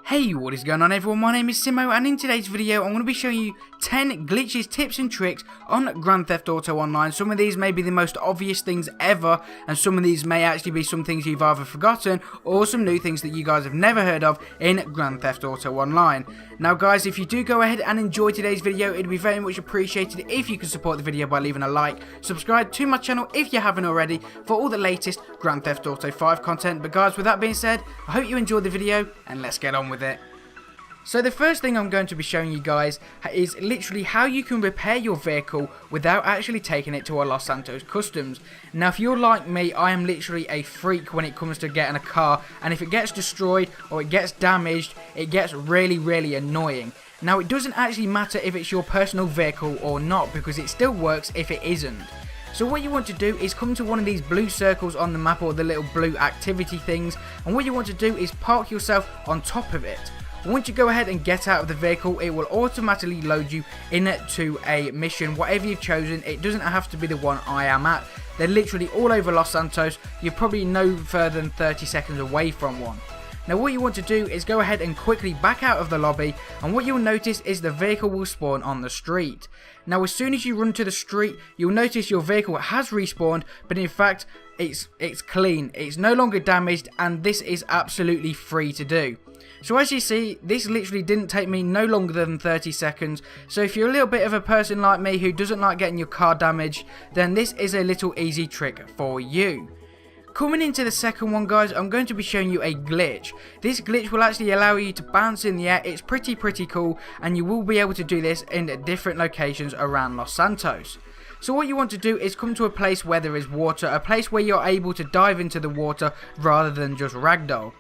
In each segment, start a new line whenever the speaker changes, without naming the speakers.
Hey, what is going on everyone, my name is Simo and in today's video I'm going to be showing you 10 glitches, tips and tricks on Grand Theft Auto Online. Some of these may be the most obvious things ever and some of these may actually be some things you've either forgotten or some new things that you guys have never heard of in Grand Theft Auto Online. Now guys, if you do go ahead and enjoy today's video, it'd be very much appreciated if you could support the video by leaving a like, subscribe to my channel if you haven't already for all the latest Grand Theft Auto 5 content. But guys, with that being said, I hope you enjoyed the video and let's get on with it. So the first thing I'm going to be showing you guys is literally how you can repair your vehicle without actually taking it to a Los Santos Customs. Now if you're like me, I am literally a freak when it comes to getting a car, and if it gets destroyed or it gets damaged, it gets really annoying. Now it doesn't actually matter if it's your personal vehicle or not, because it still works if it isn't. So what you want to do is come to one of these blue circles on the map, or the little blue activity things, and what you want to do is park yourself on top of it. Once you go ahead and get out of the vehicle, it will automatically load you into a mission, whatever you've chosen. It doesn't have to be the one I am at. They're literally all over Los Santos. You're probably no further than 30 seconds away from one. Now what you want to do is go ahead and quickly back out of the lobby, and what you'll notice is the vehicle will spawn on the street. Now as soon as you run to the street, you'll notice your vehicle has respawned, but in fact it's clean, it's no longer damaged, and this is absolutely free to do. So as you see, this literally didn't take me no longer than 30 seconds, so if you're a little bit of a person like me who doesn't like getting your car damaged, then this is a little easy trick for you. Coming into the second one guys, I'm going to be showing you a glitch. This glitch will actually allow you to bounce in the air. It's pretty cool, and you will be able to do this in different locations around Los Santos. So what you want to do is come to a place where there is water, a place where you're able to dive into the water rather than just ragdoll.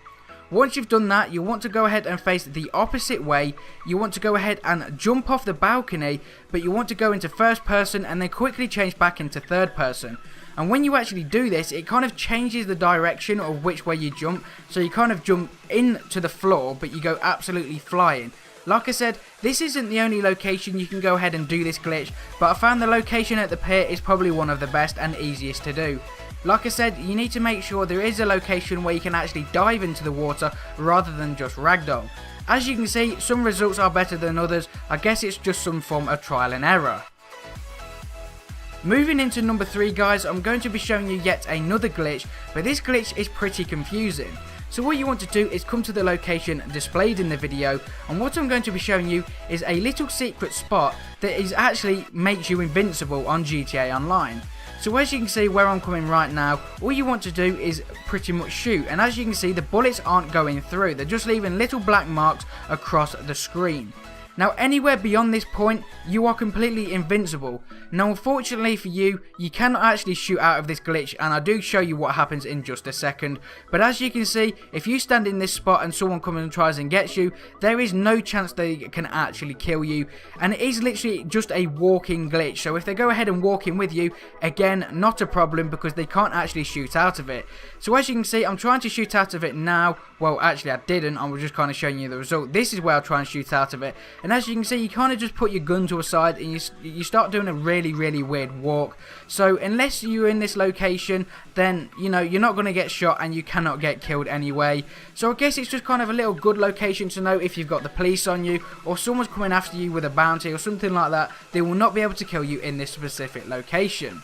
Once you've done that, you want to go ahead and face the opposite way. You want to go ahead and jump off the balcony, but you want to go into first person and then quickly change back into third person. And when you actually do this, it kind of changes the direction of which way you jump. So you kind of jump into the floor, but you go absolutely flying. Like I said, this isn't the only location you can go ahead and do this glitch, but I found the location at the pier is probably one of the best and easiest to do. Like I said, you need to make sure there is a location where you can actually dive into the water rather than just ragdoll. As you can see, some results are better than others. I guess it's just some form of trial and error. Moving into number 3 guys, I'm going to be showing you yet another glitch, but this glitch is pretty confusing. So what you want to do is come to the location displayed in the video, and what I'm going to be showing you is a little secret spot that is actually makes you invincible on GTA Online. So as you can see where I'm coming right now, all you want to do is pretty much shoot, and as you can see the bullets aren't going through, they're just leaving little black marks across the screen. Now anywhere beyond this point, you are completely invincible. Now unfortunately for you, you cannot actually shoot out of this glitch, and I do show you what happens in just a second. But as you can see, if you stand in this spot and someone comes and tries and gets you, there is no chance they can actually kill you. And it is literally just a walking glitch, so if they go ahead and walk in with you, again, not a problem because they can't actually shoot out of it. So as you can see, I'm trying to shoot out of it now. Well, actually I didn't, I was just kind of showing you the result. This is where I try and shoot out of it. And as you can see, you kind of just put your gun to a side and you start doing a really weird walk. So unless you're in this location, then you know you're not going to get shot and you cannot get killed anyway. So I guess it's just kind of a little good location to know if you've got the police on you or someone's coming after you with a bounty or something like that. They will not be able to kill you in this specific location.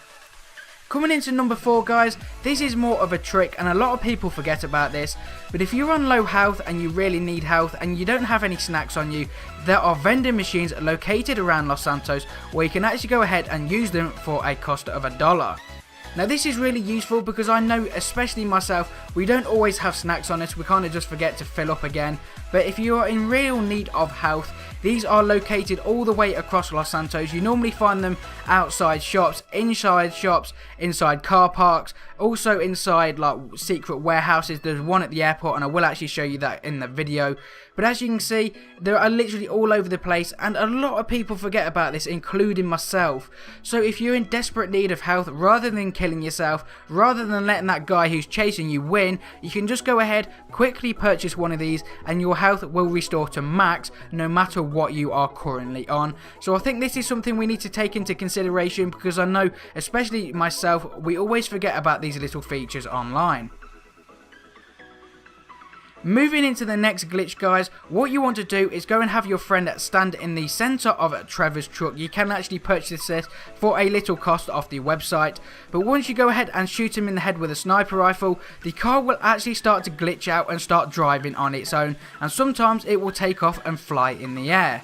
Coming into number 4 guys, this is more of a trick and a lot of people forget about this, but if you're on low health and you really need health and you don't have any snacks on you, there are vending machines located around Los Santos where you can actually go ahead and use them for a cost of $1. Now this is really useful because I know, especially myself, we don't always have snacks on us, we kind of just forget to fill up again. But if you are in real need of health, these are located all the way across Los Santos. You normally find them outside shops, inside car parks, also inside like secret warehouses. There's one at the airport and I will actually show you that in the video. But as you can see, they are literally all over the place and a lot of people forget about this, including myself. So if you're in desperate need of health, rather than killing yourself, rather than letting that guy who's chasing you win, you can just go ahead, quickly purchase one of these and your health will restore to max no matter what you are currently on. So I think this is something we need to take into consideration because I know, especially myself, we always forget about these little features online. Moving into the next glitch, guys, what you want to do is go and have your friend stand in the center of Trevor's truck. You can actually purchase this for a little cost off the website, but once you go ahead and shoot him in the head with a sniper rifle, the car will actually start to glitch out and start driving on its own, and sometimes it will take off and fly in the air.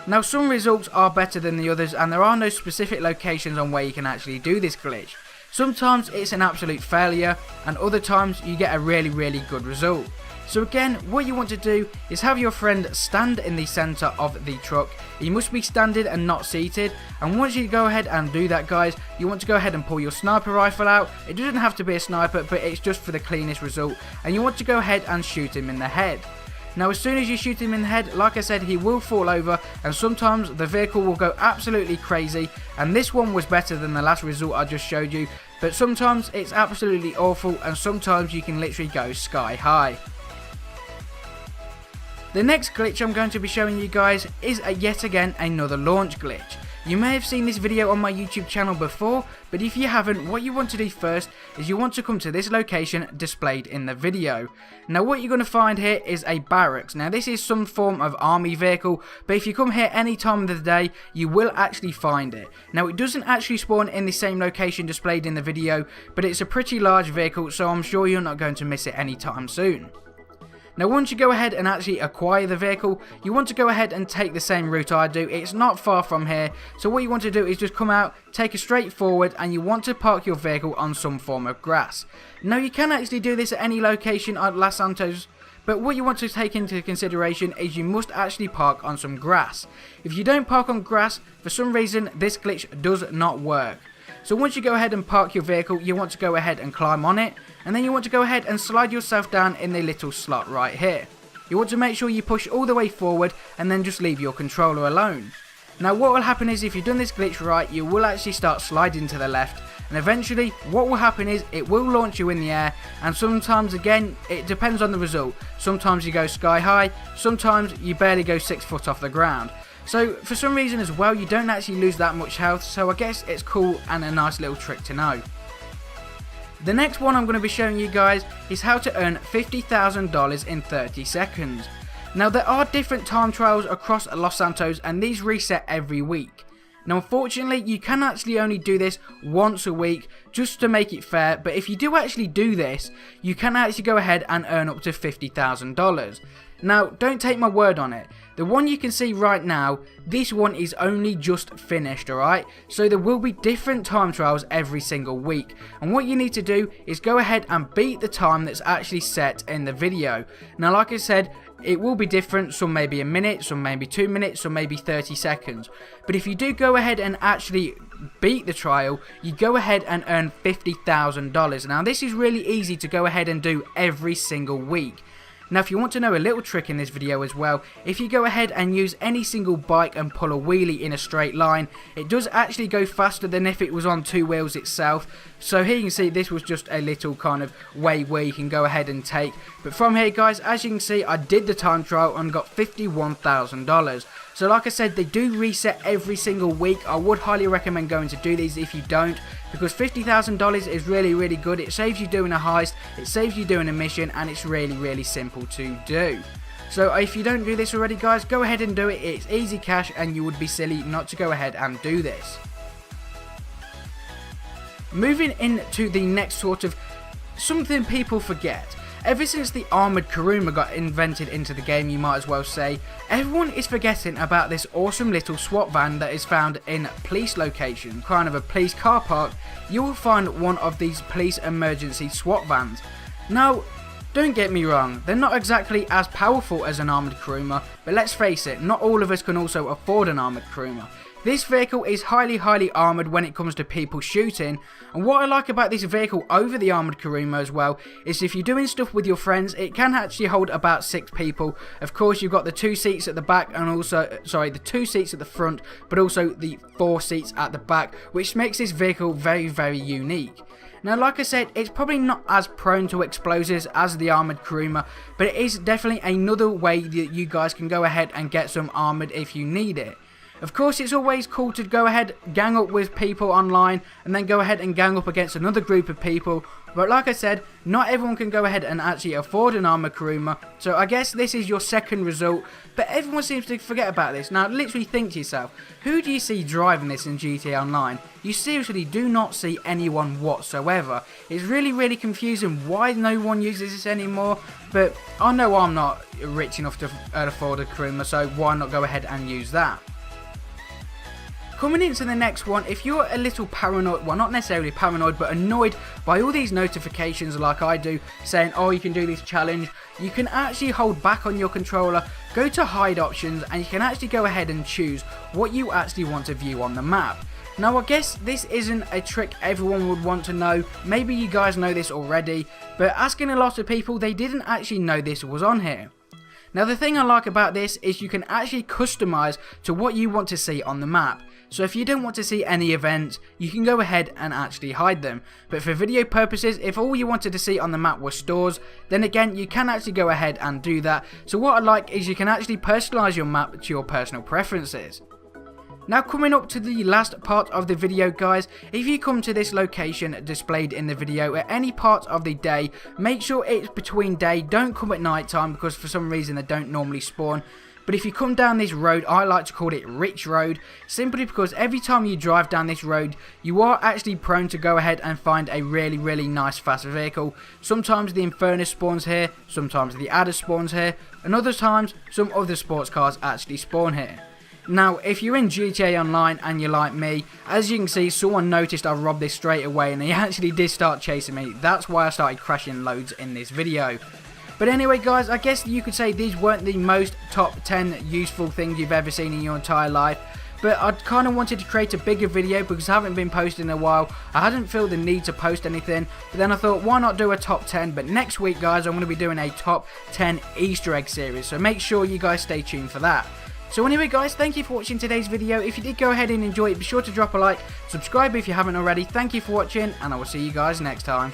Now, some results are better than the others, and there are no specific locations on where you can actually do this glitch. Sometimes it's an absolute failure, and other times you get a really good result. So again, what you want to do is have your friend stand in the center of the truck. He must be standing and not seated, and once you go ahead and do that, guys, you want to go ahead and pull your sniper rifle out. It doesn't have to be a sniper, but it's just for the cleanest result, and you want to go ahead and shoot him in the head. Now, as soon as you shoot him in the head, like I said, he will fall over, and sometimes the vehicle will go absolutely crazy, and this one was better than the last result I just showed you, but sometimes it's absolutely awful, and sometimes you can literally go sky high. The next glitch I'm going to be showing you guys is yet again another launch glitch. You may have seen this video on my YouTube channel before, but if you haven't, what you want to do first is you want to come to this location displayed in the video. Now, what you're going to find here is a barracks. Now, this is some form of army vehicle, but if you come here any time of the day, you will actually find it. Now, it doesn't actually spawn in the same location displayed in the video, but it's a pretty large vehicle, so I'm sure you're not going to miss it anytime soon. Now, once you go ahead and actually acquire the vehicle, you want to go ahead and take the same route I do. It's not far from here, so what you want to do is just come out, take a straight forward, and you want to park your vehicle on some form of grass. Now, you can actually do this at any location at Los Santos, but what you want to take into consideration is you must actually park on some grass. If you don't park on grass, for some reason this glitch does not work. So once you go ahead and park your vehicle, you want to go ahead and climb on it, and then you want to go ahead and slide yourself down in the little slot right here. You want to make sure you push all the way forward and then just leave your controller alone. Now, what will happen is if you've done this glitch right, you will actually start sliding to the left, and eventually what will happen is it will launch you in the air, and sometimes, again, it depends on the result. Sometimes you go sky high, sometimes you barely go 6 foot off the ground. So for some reason as well, you don't actually lose that much health, so I guess it's cool and a nice little trick to know. The next one I'm going to be showing you guys is how to earn $50,000 in 30 seconds. Now, there are different time trials across Los Santos, and these reset every week. Now, unfortunately, you can actually only do this once a week just to make it fair, but if you do actually do this, you can actually go ahead and earn up to $50,000. Now, don't take my word on it. The one you can see right now, this one is only just finished, alright? So there will be different time trials every single week. And what you need to do is go ahead and beat the time that's actually set in the video. Now, like I said, it will be different. Some may be a minute, some may be 2 minutes, some may be 30 seconds. But if you do go ahead and actually beat the trial, you go ahead and earn $50,000. Now, this is really easy to go ahead and do every single week. Now, if you want to know a little trick in this video as well, if you go ahead and use any single bike and pull a wheelie in a straight line, it does actually go faster than if it was on 2 wheels itself. So here you can see this was just a little kind of way where you can go ahead and take. But from here, guys, as you can see, I did the time trial and got $51,000. So like I said, they do reset every single week. I would highly recommend going to do these if you don't, because $50,000 is really good. It saves you doing a heist, it saves you doing a mission, and it's really simple to do. So if you don't do this already, guys, go ahead and do it. It's easy cash, and you would be silly not to go ahead and do this. Moving into the next sort of something people forget. Ever since the armoured Kuruma got invented into the game, you might as well say, everyone is forgetting about this awesome little SWAT van that is found in police location, kind of a police car park. You will find one of these police emergency SWAT vans. Now, don't get me wrong, they're not exactly as powerful as an armoured Kuruma, but let's face it, not all of us can also afford an armoured Kuruma. This vehicle is highly armoured when it comes to people shooting, and what I like about this vehicle over the armoured Kuruma as well is if you're doing stuff with your friends, it can actually hold about 6 people. Of course, you've got the 2 seats at the back and also, the 2 seats at the front, but also the 4 seats at the back, which makes this vehicle very unique. Now, like I said, it's probably not as prone to explosives as the armoured Kuruma, but it is definitely another way that you guys can go ahead and get some armoured if you need it. Of course, it's always cool to go ahead, gang up with people online, and then go ahead and gang up against another group of people. But like I said, not everyone can go ahead and actually afford an armored Kuruma, so I guess this is your second result, but everyone seems to forget about this. Now literally think to yourself, who do you see driving this in GTA Online? You seriously do not see anyone whatsoever. It's really confusing why no one uses this anymore, but I know I'm not rich enough to afford a Kuruma, so why not go ahead and use that? Coming into the next one, if you're a little paranoid, well not necessarily paranoid, but annoyed by all these notifications like I do, saying, oh you can do this challenge, you can actually hold back on your controller, go to hide options, and you can actually go ahead and choose what you actually want to view on the map. Now I guess this isn't a trick everyone would want to know, maybe you guys know this already, but asking a lot of people, they didn't actually know this was on here. Now the thing I like about this is you can actually customize to what you want to see on the map. So if you don't want to see any events, you can go ahead and actually hide them. But for video purposes, if all you wanted to see on the map was stores, then again you can actually go ahead and do that. So what I like is you can actually personalize your map to your personal preferences. Now coming up to the last part of the video guys, if you come to this location displayed in the video at any part of the day, make sure it's between day, don't come at night time because for some reason they don't normally spawn. But if you come down this road, I like to call it Rich Road, simply because every time you drive down this road, you are actually prone to go ahead and find a really nice fast vehicle. Sometimes the Infernus spawns here, sometimes the Adder spawns here, and other times some other sports cars actually spawn here. Now, if you're in GTA Online and you're like me, as you can see, someone noticed I robbed this straight away and they actually did start chasing me. That's why I started crashing loads in this video. But anyway guys, I guess you could say these weren't the most top 10 useful things you've ever seen in your entire life. But I kind of wanted to create a bigger video because I haven't been posting in a while. I hadn't felt the need to post anything. But then I thought, why not do a top 10? But next week guys, I'm going to be doing a top 10 Easter egg series. So make sure you guys stay tuned for that. So anyway guys, thank you for watching today's video. If you did go ahead and enjoy it, be sure to drop a like, subscribe if you haven't already. Thank you for watching, and I will see you guys next time.